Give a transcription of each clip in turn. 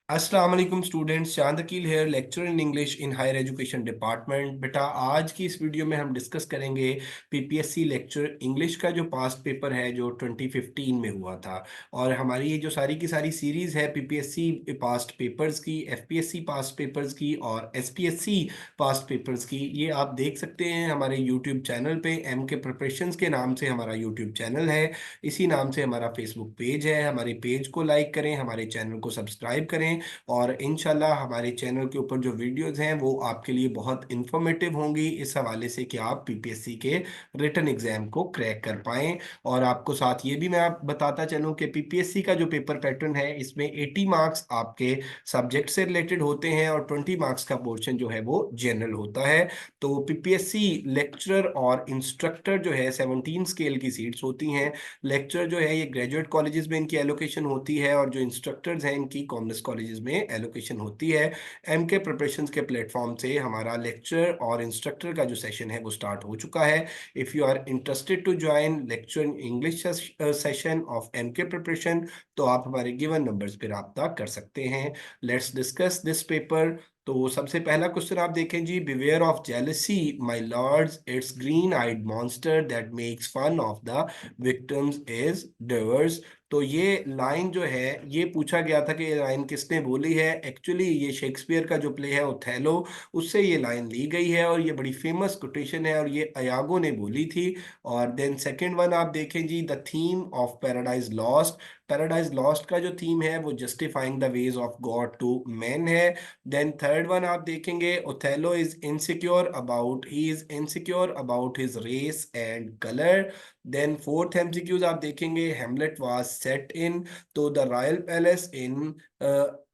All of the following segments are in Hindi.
अस्सलाम वालेकुम students, Chand Aqeel here, lecture in English in higher education department. बेटा, आज की इस वीडियो में हम डिस्कस करेंगे पीपीएससी लेक्चर इंग्लिश का जो पास्ट पेपर है जो 2015 में हुआ था। और हमारी ये जो सारी की सारी सीरीज है पीपीएससी पास्ट पेपर्स की, एफपीएससी पास्ट पेपर्स की और एसपीएससी पास्ट पेपर्स की, ये आप देख सकते हैं हमारे यूट्यूब चैनल पे। एम के प्रिपरेशंस के नाम से हमारा यूट्यूब चैनल है, इसी नाम से हमारा फेसबुक पेज है। हमारे पेज को लाइक करें, हमारे चैनल को सब्सक्राइब करें और इंशाल्लाह हमारे चैनल के ऊपर जो वीडियोस हैं वो आपके लिए बहुत इंफॉर्मेटिव होंगी इस हवाले से कि आप पीपीएससी के रिटन एग्जाम को क्रैक कर पाएं। और आपको साथ ये भी मैं आप बताता चलूं कि पीपीएससी का जो पेपर पैटर्न है इसमें 80 मार्क्स आपके सब्जेक्ट से रिलेटेड होते हैं और 20 मार्क्स का पोर्शन जो है वो जनरल होता है। तो पीपीएससी लेक्चरर और इंस्ट्रक्टर जो है 17 स्केल की सीट्स होती हैं। लेक्चर जो है ये ग्रेजुएट कॉलेजेस में इनकी एलोकेशन होती है और जो इंस्ट्रक्टर्स हैं इनकी कॉमर्स कॉलेजेस में एलोकेशन होती है। एम के प्रिपरेशंस के प्लेटफॉर्म से हमारा लेक्चर और इंस्ट्रक्टर का जो सेशन है वो स्टार्ट हो चुका है। If you are interested to join lecture in English session of M के प्रिपरेशन, तो आप हमारे गिवन नंबर्स पर रब्ता कर सकते हैं। Let's discuss this paper. तो सबसे पहला क्वेश्चन आप देखें जी, beware of jealousy my lords, it's green eyed monster that makes fun of the victims is devours. तो ये लाइन जो है ये पूछा गया था कि ये लाइन किसने बोली है। एक्चुअली ये शेक्सपियर का जो प्ले है ओथेलो, उससे ये लाइन ली गई है और ये बड़ी फेमस कोटेशन है और ये अयागो ने बोली थी। और देन सेकंड वन आप देखें जी, the theme of Paradise Lost. Paradise Lost का जो थीम है वो justifying the ways of God to man है। देन थर्ड वन आप देखेंगे, Othello is insecure about he is insecure about his race and colour. Then fourth MCQs आप देखेंगे, हेमलेट वाज सेट इन, तो the royal palace in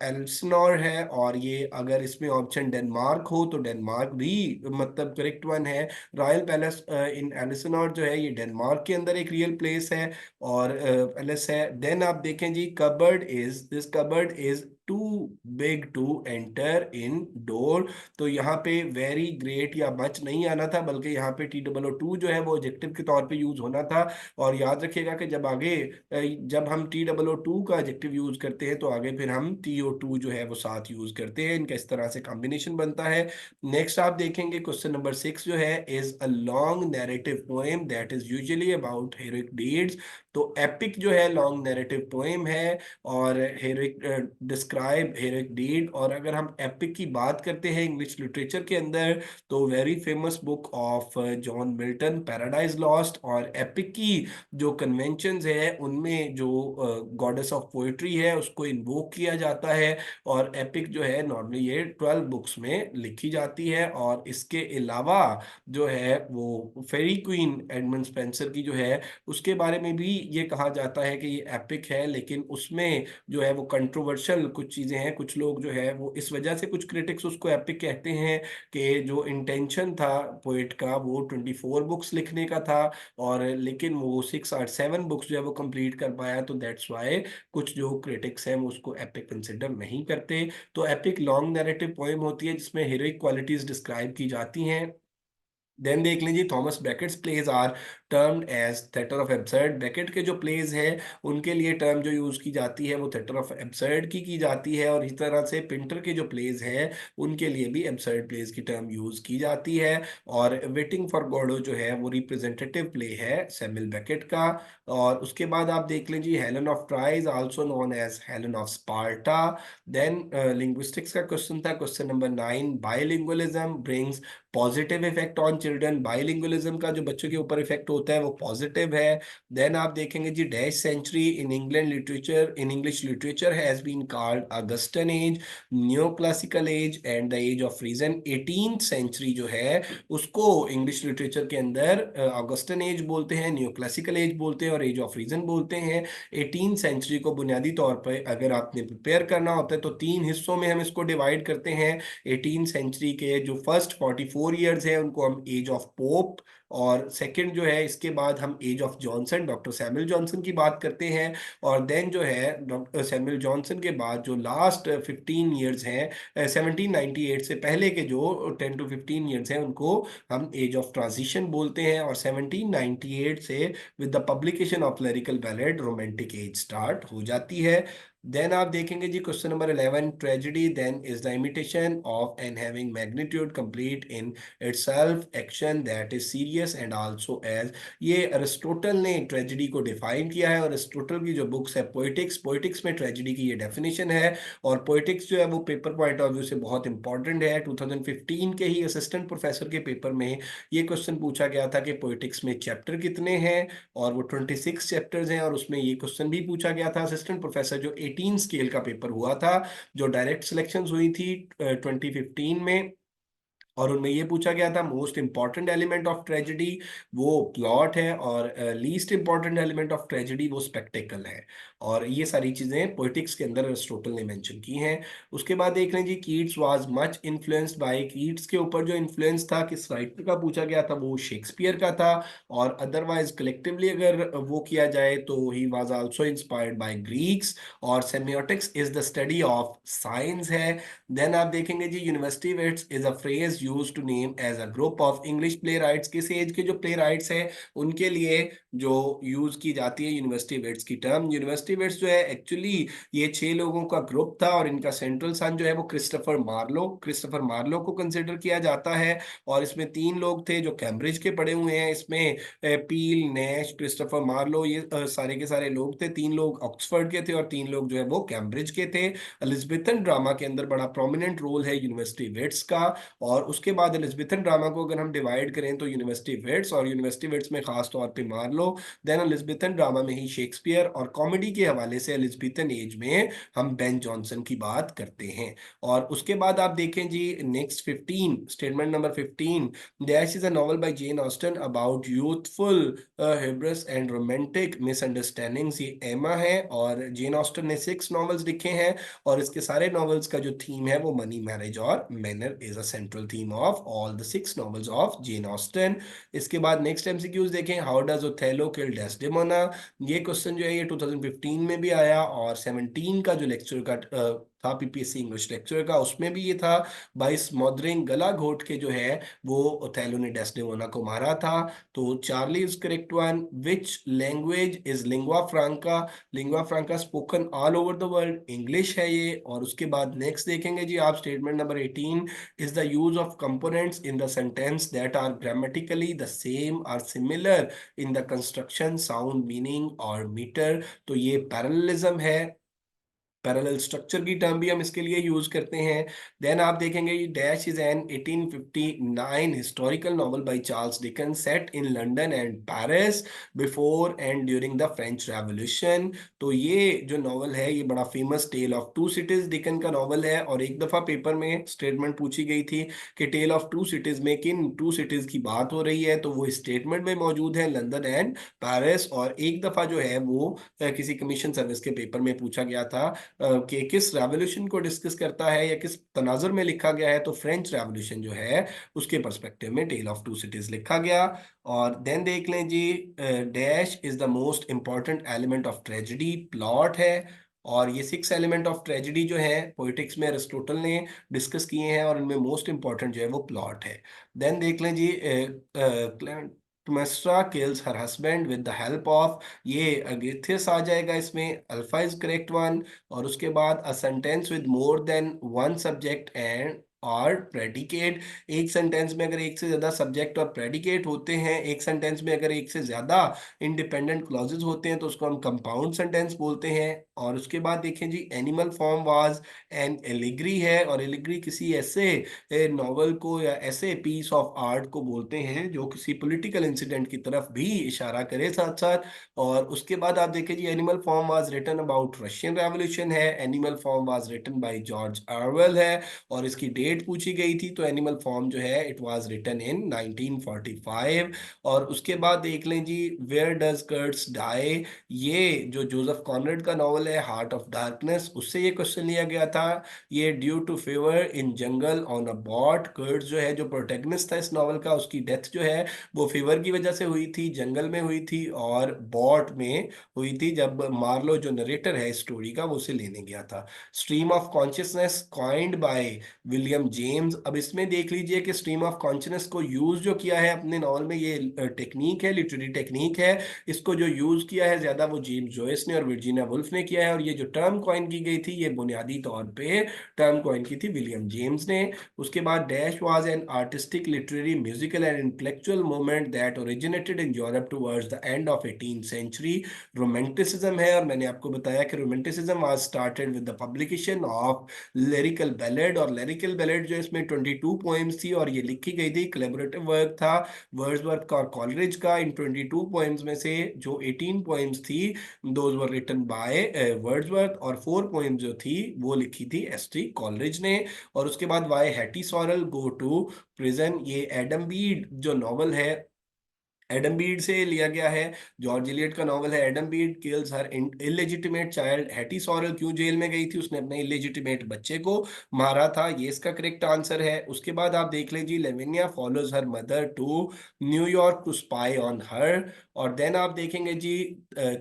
Elsinore है। और ये अगर इसमें ऑप्शन डेनमार्क हो तो डेनमार्क भी मतलब करेक्ट वन है। रॉयल पैलेस इन एल्सनोर जो है ये डेनमार्क के अंदर एक रियल प्लेस है और पैलेस है। देन आप देखें जी, cupboard is this cupboard is too big to enter in door. तो यहाँ पे वेरी ग्रेट या मच नहीं आना था, बल्कि यहाँ पे T00 जो है वो एडजेक्टिव के तौर पे यूज होना था। और याद रखिएगा कि जब आगे जब हम T00 का एडजेक्टिव यूज करते हैं तो आगे फिर हम TO2 जो है वो साथ यूज करते हैं। इनका इस तरह से कॉम्बिनेशन बनता है। नेक्स्ट आप देखेंगे क्वेश्चन नंबर 6 जो है, is a long narrative poem that is usually about heroic deeds. तो एपिक जो है लॉन्ग नैरेटिव पोएम है और हेरोइक डिस्क्राइब हेरोइक डीड। और अगर हम एपिक की बात करते हैं इंग्लिश लिटरेचर के अंदर, तो very famous book of John Milton paradise lost. और एपिक की जो कन्वेंशंस है उनमें जो गॉडेस ऑफ पोएट्री है उसको इन्वोक किया जाता है। और एपिक जो है नॉर्मली ये 12 बुक्स में लिखी जाती है। और इसके अलावा जो है वो फेरी क्वीन एडमंड स्पेंसर की जो है उसके बारे में भी ये कहा जाता है कि ये एपिक है, लेकिन उसमें जो है वो कंट्रोवर्शियल कुछ चीजें हैं। कुछ लोग जो है वो इस वजह से कुछ क्रिटिक्स उसको एपिक कहते हैं कि जो इंटेंशन था पोएट का वो 24 बुक्स लिखने का था, और लेकिन वो 6 और 7 बुक्स जो है वो कंप्लीट कर पाया। तो दैट्स वाई कुछ जो क्रिटिक्स हैं वो उसको एपिक कंसिडर नहीं करते। तो एपिक लॉन्ग नैरेटिव पोएम होती है जिसमें हीरोइक क्वालिटीज डिस्क्राइब की जाती हैं। देन देख लीजिए, Thomas Beckett's plays are termed as theatre of absurd. Beckett के जो प्लेज हैं उनके लिए टर्म जो यूज की जाती है वो थेटर ऑफ एब्सर्ड की जाती है। और इस तरह से पिंटर के जो प्लेज हैं उनके लिए भी एब्सर्ड प्लेज की टर्म यूज की जाती है। और वेटिंग फॉर गॉडो जो है वो रिप्रेजेंटेटिव प्ले है सैमुअल बैकेट का। और उसके बाद आप देख लीजिए, Helen of Troy is also known as Helen of Sparta. Then linguistics का क्वेश्चन था question number 9, bilingualism brings positive effect on children. Bilingualism का जो बच्चों के ऊपर इफेक्ट होता है वो पॉजिटिव है। देन आप देखेंगे जी, dash century in England literature in English literature has been called Augustan age, neo classical age and the age of reason. 18th century जो है उसको इंग्लिश लिटरेचर के अंदर अगस्टन एज बोलते हैं, न्यो क्लासिकल एज बोलते हैं और एज ऑफ रीजन बोलते हैं। 18th सेंचुरी को बुनियादी तौर पर अगर आपने प्रिपेयर करना होता है तो 3 हिस्सों में हम इसको डिवाइड करते हैं। 18th सेंचुरी के जो फर्स्ट 44 ईयर्स है उनको हम एज ऑफ पोप, और सेकंड जो है इसके बाद हम age of Johnson, doctor Samuel Johnson की बात करते हैं। और देन जो है डॉक्टर सैमुअल जॉनसन के बाद जो लास्ट 15 ईयर्स हैं, 1798 से पहले के जो 10 to 15 ईयर्स हैं उनको हम एज ऑफ ट्रांजिशन बोलते हैं। और 1798 से with the publication of lyrical ballad romantic age start हो जाती है। देन आप देखेंगे जी question number 11, tragedy then is the imitation of and having magnitude complete in itself action that is serious and also age. ये अरिस्टोटल ने ट्रेजेडी को डिफाइन किया है, और अरिस्टोटल की जो बुक्स है पोइटिक्स, पोइटिक्स में ट्रेजेडी की ये डेफिनेशन है। और पोइटिक्स जो है वो पेपर पॉइंट ऑफ व्यू से बहुत इंपॉर्टेंट है। 2015 के ही असिस्टेंट प्रोफेसर के पेपर में ये क्वेश्चन पूछा गया था कि पोइटिक्स में चैप्टर कितने हैं, और वो 26 चैप्टर्स हैं। और उसमें ये क्वेश्चन भी पूछा गया था असिस्टेंट प्रोफेसर, जो 18 स्केल का पेपर हुआ था, जो डायरेक्ट सिलेक्शन हुई थी 2015 में। और उनमें ये पूछा गया था most important element of tragedy वो प्लॉट है, और least important element of tragedy वो स्पेक्टेकल है। और ये सारी चीजें पोइटिक्स के अंदर अरिस्टोटल ने मेंशन की हैं। उसके बाद देख लें जी, Keats was much influenced by, Keats के ऊपर जो इन्फ्लुएंस था किस राइटर का पूछा गया था, वो शेक्सपियर का था। और अदरवाइज कलेक्टिवली अगर वो किया जाए तो he was also inspired by Greeks. और semiotics is the study of science है। देन आप देखेंगे जी, university wits is a phrase use to name as a group of English playwrights. किस एज के जो प्ले राइट्स हैं उनके लिए जो यूज की जाती है यूनिवर्सिटी वेट्स की टर्म। यूनिवर्सिटी वेट्स जो है एक्चुअली ये 6 लोगों का ग्रुप था, और इनका सेंट्रल सन जो है वो क्रिस्टोफर मार्लो को कंसिडर किया जाता है। और इसमें 3 लोग थे जो कैम्ब्रिज के पढ़े हुए हैं, इसमें पील, नैश, क्रिस्टोफर मार्लो, ये सारे के सारे लोग थे। 3 लोग ऑक्सफोर्ड के थे और 3 लोग जो है वो कैम्ब्रिज के थे। एलिजाबेथन ड्रामा के अंदर बड़ा प्रोमिनेंट रोल है यूनिवर्सिटी वेट्स का। और उसके बाद एलिजाबेथन ड्रामा को अगर हम डिवाइड करें तो यूनिवर्सिटी वेट्स, और यूनिवर्सिटी वेट्स में खास तौर पे मार्लो, देन एलिजाबेथन ड्रामा में ही शेक्सपियर, और कॉमेडी के हवाले से एलिजाबेथन एज में हम बेन जॉनसन की बात करते हैं। और उसके बाद आप देखें जी next 15, statement number 15, dash is a novel by Jane Austen about youthful hubris and romantic misunderstandings. ये एमा है, और जेन ऑस्टन ने 6 नॉवेल्स लिखे हैं, और इसके सारे नॉवेल्स का जो थीम है वो मनी, मैरिज और manner is a central theme of all the 6 novels of Jane Austen. इसके बाद नेक्स्ट एमसीक्यूज देखें, how does Othello kill Desdemona. ये क्वेश्चन जो है ये 2015 में भी आया, और 17 का जो लेक्चर का था पीपीएससी इंग्लिश लेक्चर का, उसमें भी ये था। बाई स्मॉदरिंग, गला घोट के जो है वो ओथेलो ने डेस्डेमोना को मारा था। तो Charlie is correct one. Which language is lingua franca. Lingua franca spoken all over the world, English है ये। और उसके बाद नेक्स्ट देखेंगे जी आप, statement number 18, is the use of components in the sentence that are grammatically the same are similar in the construction, sound, meaning और मीटर। तो ये पैरेललिज्म है, पैरेलल स्ट्रक्चर की टर्म भी हम इसके लिए यूज करते हैं। देन आप देखेंगे dash is an 1859 historical novel by Charles Dickens set in London and Paris before and during the French Revolution. तो ये जो नॉवल है ये बड़ा famous Tale of Two Cities Dickens का नॉवल है। और एक दफा पेपर में स्टेटमेंट पूछी गई थी कि टेल ऑफ टू सिटीज में किन 2 सिटीज की बात हो रही है, तो वो स्टेटमेंट में मौजूद है, लंदन एंड पेरिस। और एक दफा जो है वो किसी कमीशन सर्विस के पेपर में पूछा गया था कि किस रेवोल्यूशन को डिस्कस करता है या किस तनाजुर में लिखा गया है, तो फ्रेंच रेवोल्यूशन जो है उसके पर्सपेक्टिव में टेल ऑफ टू सिटीज लिखा गया। और देन देख लें जी, dash is the most important element of tragedy, plot है। और ये 6 एलिमेंट ऑफ ट्रेजेडी जो है पोइटिक्स में अरिस्टोटल ने डिस्कस किए हैं, और इनमें मोस्ट इंपॉर्टेंट जो है वो प्लॉट है। देन देख लें जी, Clytemnestra kills her husband with the help of, ये अगेथियस आ जाएगा इसमें, अल्फा इज करेक्ट वन। और उसके बाद a sentence with more than one subject and और प्रेडिकेट। एक सेंटेंस में अगर एक से ज्यादा सब्जेक्ट और प्रेडिकेट होते हैं, एक सेंटेंस में अगर एक से ज्यादा इंडिपेंडेंट क्लॉजेज होते हैं तो उसको हम कंपाउंड सेंटेंस बोलते हैं। और उसके बाद देखें जी, Animal Farm was an allegory है, और एलिग्री किसी ऐसे नॉवल को या ऐसे पीस ऑफ आर्ट को बोलते हैं जो किसी पॉलिटिकल इंसिडेंट की तरफ भी इशारा करे साथ साथ। और उसके बाद आप देखें जी, Animal Farm was written about Russian revolution है, Animal Farm was written by George Orwell है। और इसकी डेट पूछी गई थी, तो एनिमल फॉर्म जो है इट वाज रिटन इन 1945। और उसके बाद देख लें जी, वेयर डज कर्ट्स डाई, ये जो जोसेफ कॉनरेड का नॉवल है हार्ट ऑफ डार्कनेस, उससे ये क्वेश्चन लिया गया था। ये due to fever in jungle on a boat, Kurtz जो है जो प्रोटैगनिस्ट था इस नॉवल का, उसकी डेथ जो है वो फीवर की वजह से हुई थी, जंगल में हुई थी और बॉट में हुई थी, जब मार्लो जो नरेटर है स्टोरी का वो उसे लेने गया था। Stream of consciousness coined by William William James. अब इसमें देख लीजिए कि स्ट्रीम ऑफ कॉन्शियसनेस को यूज जो किया है अपने नॉवल में, ये टेक्निक है, लिटरेरी टेक्निक है, इसको जो यूज किया है ज्यादा वो जेम्स जॉयस ने और वर्जीनिया वुल्फ ने किया है। और ये जो टर्म कॉइन की गई थी ये बुनियादी तौर पे टर्म कॉइन की थी विलियम जेम्स ने। उसके बाद dash was an artistic literary musical and intellectual movement that originated in Europe towards the end of 18th century. Romanticism है, और मैंने आपको बताया कि romanticism was started with the publication of lyrical Ballad. और लिरिकल बैलेड जो इसमें 22 पोएम्स थी और ये लिखी गई थी, कोलैबोरेटिव वर्क था वर्ड्सवर्थ का और कॉलरिज का। इन 22 पोएम्स में से जो 18 पोएम्स थी those were written by Wordsworth, और 4 पोएम्स जो थी वो लिखी थी एस टी कॉलरिज ने। और उसके बाद why Hetty Sorrel go to prison, ये एडम बीड जो नॉवल है एडम बीड से लिया गया है। जॉर्ज इलियट का नॉवल है Adam Bede kills her illegitimate child. Hetty Sorrel क्यों जेल में गई थी? उसने अपने इलेजिटिमेट बच्चे को मारा था, ये इसका करेक्ट आंसर है। उसके बाद आप देख लीजिए Lavinia follows her mother to New York to spy on her. और देन आप देखेंगे जी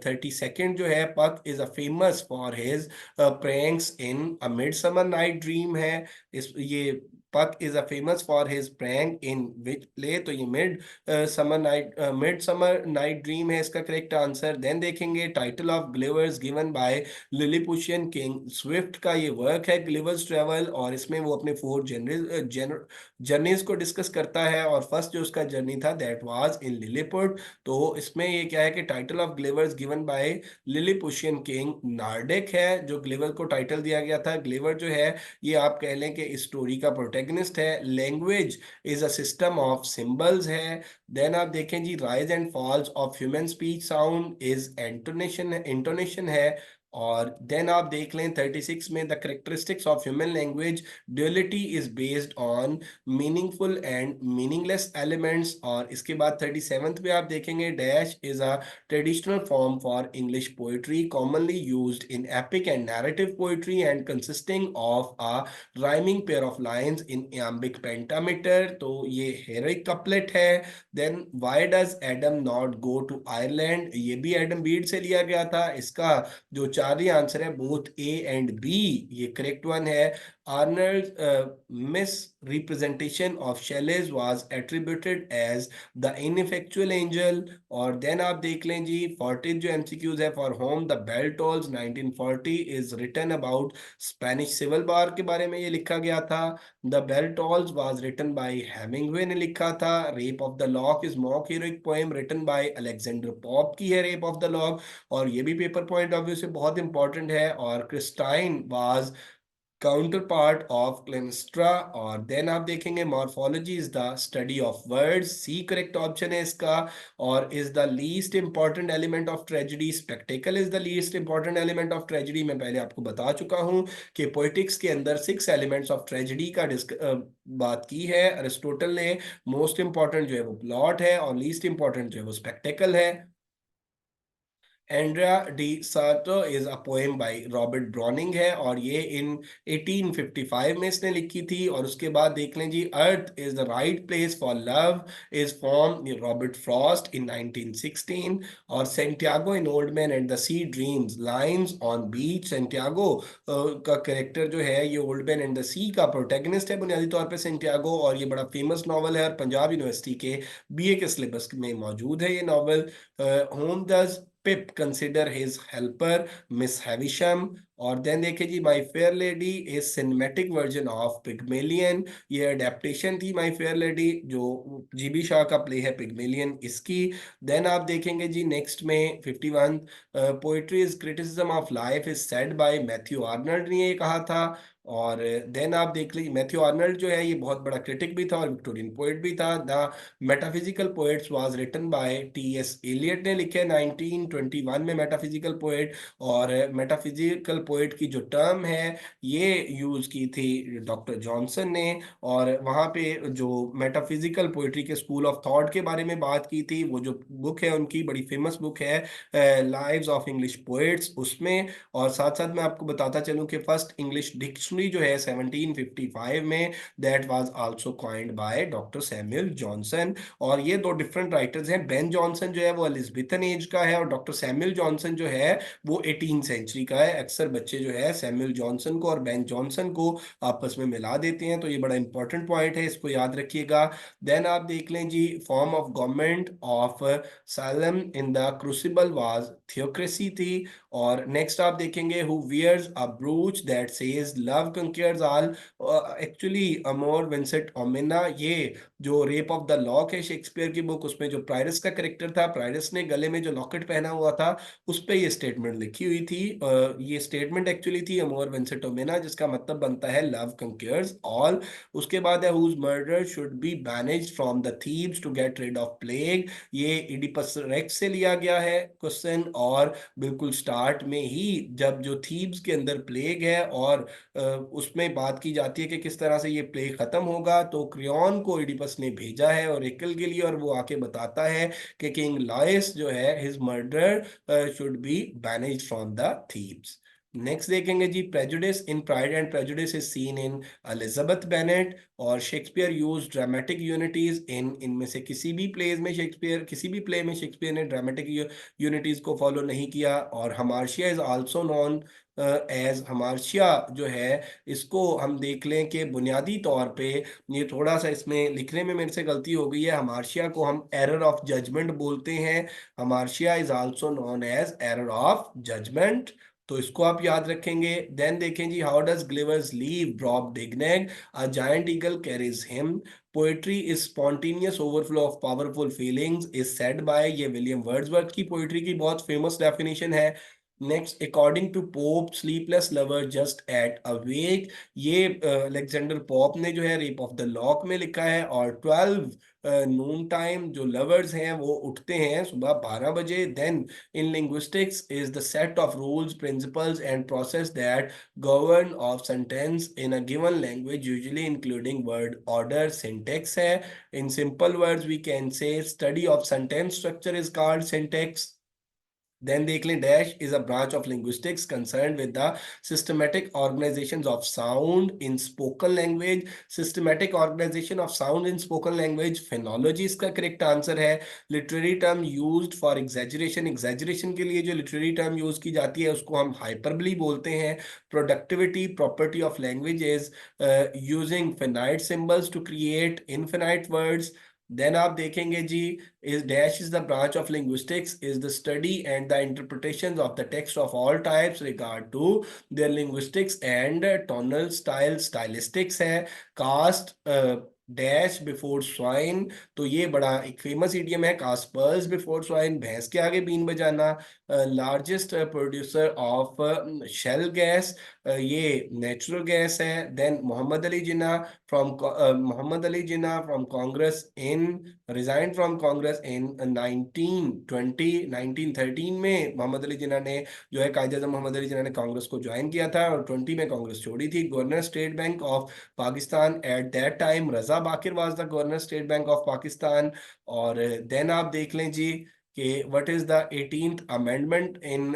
32nd जो है, Puck is a famous for his pranks in a midsummer night dream है। इस ये Puck is a famous for his prank in which play, तो ये मिड समर नाइट ड्रीम है इसका करेक्ट आंसर। देन देखेंगे title of Gulliver's given by Lilliputian king Swift का ये वर्क है ग्लिवर्स ट्रेवल, और इसमें वो अपने 4 जर्नीज को डिस्कस करता है। और फर्स्ट जो उसका जर्नी था दैट वाज इन लिलीपुट। तो इसमें ये क्या है कि title of Gulliver's given by Lilliputian king Nardac है जो ग्लिवर को टाइटल दिया गया था। ग्लिवर जो है ये आप कह लें कि इस स्टोरी का प्रोटैगनिस्ट है। Language is a system of symbols है। देन आप देखें जी rise and falls of human speech sound is intonation है। और देन आप देख लें 36 में the characteristics of human language duality is based on meaningful and meaningless elements. और इसके बाद 37th पे आप देखेंगे dash is a traditional form for English poetry commonly used in epic and narrative poetry and consisting of a rhyming pair of lines in iambic pentameter। तो ये हेरोइक कपलेट है। Then why does Adam not go to Ireland, ये भी एडम बीड से लिया गया था। इसका जो चार ही आंसर है बोथ ए एंड बी ये करेक्ट वन है। Arnold misrepresentation of Shelley's was attributed as the ineffectual angel. और देन आप देख लें जी 40 जो एमसीक्यूज है for whom the bell tolls 1940 is written about Spanish civil war के बारे में ये लिखा गया था। The bell tolls was written by Hemingway ने लिखा था। Rape of the lock is mock heroic poem written by Alexander Pope की है रेप ऑफ द लॉक, और ये भी पेपर पॉइंट ऑफ व्यू से बहुत इंपॉर्टेंट है। और Christine was counterpart of Clytemnestra. और देन आप देखेंगे morphology is the study of words, C correct option है इसका। और is the least important element of tragedy, spectacle is the least important element of tragedy. मैं पहले आपको बता चुका हूं कि पोइटिक्स के अंदर 6 एलिमेंट्स ऑफ ट्रेजेडी का बात की है अरिस्टोटल ने। मोस्ट इंपॉर्टेंट जो है वो प्लॉट है और लीस्ट इंपॉर्टेंट जो है वो स्पेक्टेकल है। एंड्रिया डी साटो is a poem by Robert browning है, और ये इन 1855 में इसने लिखी थी। और उसके बाद देख लें जी earth is the right place for love is from Robert Frost in 1916। और Santiago in old man and the sea dreams lions on beach, Santiago का कैरेक्टर जो है ये old man and the sea का प्रोटैगनिस्ट है बुनियादी तौर पे सेंटियागो। और ये बड़ा फेमस नॉवल है और पंजाब यूनिवर्सिटी के बीए के सिलेबस में मौजूद है ये novel. Whom does Pip consider his helper Miss Havisham. और देन देखिए जी My Fair Lady is cinematic version of Pygmalion, ये अडेप्टेशन थी माय फेयर लेडी जो जीबी शाह का प्ले है पिग्मेलियन इसकी। देन आप देखेंगे जी नेक्स्ट में 51 poetry is criticism of life is said bye Matthew Arnold ने ये कहा था। और देन आप देख लीजिए मैथ्यू आर्नल्ड जो है ये बहुत बड़ा क्रिटिक भी था और विक्टोरियन पोइट भी था। The metaphysical poets was written by T S Eliot ने लिखे 1921 में मेटाफिजिकल पोएट। और मेटाफिजिकल पोएट की जो टर्म है ये यूज की थी डॉक्टर जॉनसन ने। और वहाँ पे जो मेटाफिजिकल पोएट्री के स्कूल ऑफ थॉट के बारे में बात की थी, वो जो बुक है उनकी बड़ी फेमस बुक है लाइव्स ऑफ इंग्लिश पोएट्स उसमें। और साथ साथ मैं आपको बताता चलूं कि फर्स्ट इंग्लिश डिक्शनरी जो है 1755 में, that was also coined by doctor Samuel Johnson. और ये दो डिफरेंट राइटर्स हैं। बेन जॉनसन जो है वो एलिजाबेथन एज का है, और डॉक्टर सैमुअल जॉनसन जो है वो 18 सेंचुरी का है। अक्सर बच्चे जो है सैमुअल जॉनसन को और बेन जॉनसन को आपस में मिला देते हैं, तो ये बड़ा इंपॉर्टेंट पॉइंट है, इसको याद रखिएगा। देन आप देख लें जी, form of government of Salem in the crucible was theocracy थी। और नेक्स्ट आप देखेंगे, who wears a brooch that says love conquers all, actually अमोर विंसेंट ओमिना। ये जो रेप ऑफ द लॉक है शेक्सपियर की बुक, उसमें जो प्राइरस का करेक्टर था, प्राइरस ने गले में जो लॉकेट पहना हुआ था उस पे ये स्टेटमेंट लिखी हुई थी। ये स्टेटमेंट एक्चुअली थी अमोर विंसेंट ओमिना, जिसका मतलब बनता है लव कंक्योर्स ऑल। उसके बाद है whose murder should be banished from the Thebes to get rid of plague. ये इडिपस रेक्स से लिया गया है क्वेश्चन, और बिल्कुल स्टार्ट में ही जब जो थीब्स के अंदर प्लेग है और उसमें बात की जाती है कि किस तरह से ये प्लेग खत्म होगा, तो क्रियॉन को इडिपस ने भेजा है और एकल के लिए, और वो आके बताता है कि किंग लॉयस जो है his murder should be banished from the Thebes. Next देखेंगे जी, prejudice in Pride and Prejudice is seen in Elizabeth Bennet. और Shakespeare use dramatic unities in, इनमें से किसी भी प्लेज में शेक्सपियर, किसी भी प्ले में शेक्सपियर ने ड्रामेटिक यूनिटीज को फॉलो नहीं किया। और हमार्शिया इज आल्सो नॉन एज हमार्शिया जो है, इसको हम देख लें कि बुनियादी तौर पे, ये थोड़ा सा इसमें लिखने में मेरे से गलती हो गई है, हमार्शिया को हम एरर ऑफ जजमेंट बोलते हैं। Hamartia is also known as error of judgment, तो इसको आप याद रखेंगे। देन देखें जी, how does Gulliver's leave Brobdingnag, a giant eagle carries him, poetry is spontaneous overflow of powerful feelings is said by, ये विलियम वर्ड्सवर्थ की पोएट्री की बहुत फेमस डेफिनेशन है। Next, according to Pope sleepless lover just at awake, ये अलेक्जेंडर पोप ने जो है रेप ऑफ द लॉक में लिखा है। और 12 नून टाइम जो लवर्स हैं वो उठते हैं सुबह 12 बजे। Then in linguistics is the set of rules principles and process that govern of sentence in a given language usually including word order syntax है। In simple words we can say study of sentence structure is called syntax. Then देख लें, dash is a branch of linguistics concern with the systematic organization of sound in spoken language. Systematic organization of sound in spoken language phonology इसका करेक्ट आंसर है। Literary term used for exaggeration, exaggeration के लिए जो लिटरेरी टर्म यूज की जाती है उसको हम हाइपरबली बोलते हैं। Productivity property of language is using finite symbols to create infinite words. Then आप देखेंगे जी, is dash is the branch of linguistics is the study and the interpretations of the text of all types regard to their linguistics and tonal style stylistics है। कास्ट डैश बिफोर स्वाइन, तो ये बड़ा एक फेमस इडियम है, कास्ट पर्ल्स बिफोर स्वाइन, भैंस के आगे बीन बजाना। Largest producer of shale gas, ये नेचुरल गैस है। Then Mohammad Ali Jinnah from, Mohammad Ali Jinnah from Congress in, resign from Congress in 1913 में मोहम्मद अली जिन्ना ने जो है, कायद आज़म मोहम्मद अली जिन्ना ने कांग्रेस को ज्वाइन किया था और 20 में कांग्रेस छोड़ी थी। Governor State Bank of Pakistan at that time Raza Baqir was the governor State Bank of Pakistan. और देन आप देख लें जी कि what is the 18th amendment in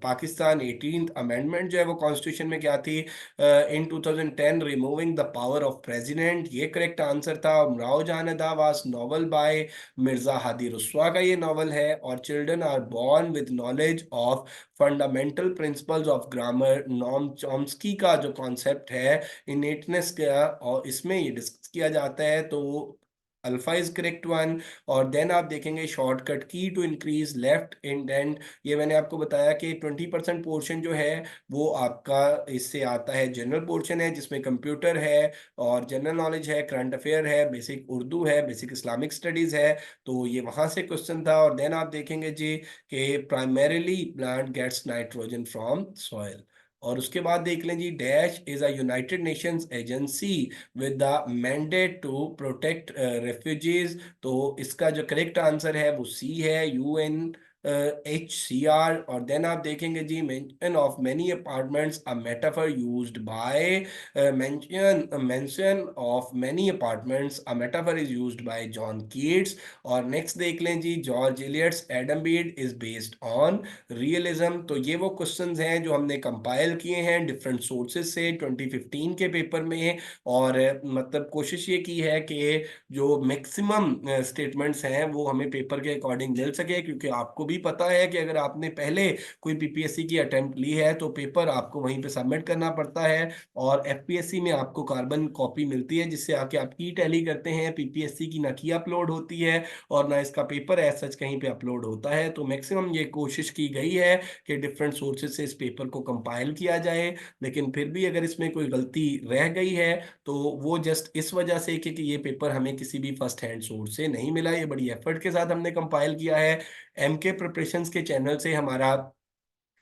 Pakistan. 18th amendment जो है वो कॉन्स्टिट्यूशन में क्या थी, in 2010 removing the power of president, ये करेक्ट आंसर था। Umrao Jaan Ada was novel by Mirza Hadi Ruswa का ये नॉवल है। और children are born with knowledge of fundamental principles of grammar, Noam Chomsky का जो कॉन्सेप्ट है इनेटनेस का, और इसमें ये डिस्कस किया जाता है, तो अल्फा इज करेक्ट वन। और देन आप देखेंगे, शॉर्टकट की टू इंक्रीज लेफ्ट इंडेंट, ये मैंने आपको बताया कि 20% पोर्शन जो है वो आपका इससे आता है, जनरल पोर्शन है जिसमें कंप्यूटर है और जनरल नॉलेज है, करंट अफेयर है, बेसिक उर्दू है, बेसिक इस्लामिक स्टडीज है, तो ये वहां से क्वेश्चन था। और देन आप देखेंगे जी कि primarily plant gets nitrogen from soil. और उसके बाद देख लें जी, dash is a United Nations agency with the mandate to protect refugees, तो इसका जो करेक्ट आंसर है वो सी है, यूएन HCR। और देन आप देखेंगे जी mansion of many apartments a metaphor used by, mansion of many apartments a metaphor is used by John Keats. और नेक्स्ट देख लें जी, George Eliot's Adam Bede is based on realism. तो ये वो क्वेश्चंस हैं जो हमने कंपाइल किए हैं डिफरेंट सोर्सेज से 2015 के पेपर में। और मतलब कोशिश ये की है कि जो मैक्सिमम स्टेटमेंट्स हैं वो हमें पेपर के अकॉर्डिंग मिल सके, क्योंकि आपको भी पता है कि अगर आपने पहले कोई पीपीएससी की अटेम्प्ट ली है तो पेपर आपको वहीं पे सबमिट करना पड़ता है। और एफपीएससी में आपको कार्बन कॉपी मिलती है जिससे आके आप की टैली करते हैं। पीपीएससी की ना की अपलोड होती है और ना इसका पेपर एज सच कहीं पे अपलोड होता है। तो मैक्सिमम ये कोशिश की गई है कि डिफरेंट सोर्सेज से इस पेपर को कंपाइल किया जाए। लेकिन फिर भी अगर इसमें कोई गलती रह गई है तो वो जस्ट इस वजह से कि ये पेपर हमें किसी भी फर्स्ट हैंड सोर्स से नहीं मिला। ये बड़ी एफर्ट के साथ हमने कंपाइल किया है। एमके प्रिपरेशंस के चैनल से हमारा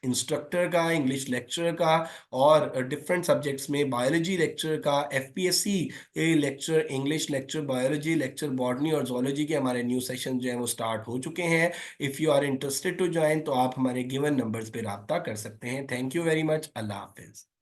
इंस्ट्रक्टर का, इंग्लिश लेक्चर का और डिफरेंट सब्जेक्ट्स में बायोलॉजी लेक्चर का, FPSC lecture, English lecture, biology lecture, botany और जोलॉजी के हमारे न्यू सेशन जो हैं वो स्टार्ट हो चुके हैं। If you are interested to join तो आप हमारे गिवन नंबर्स पे रब्ता कर सकते हैं। Thank you very much. अल्लाह हाफिज़।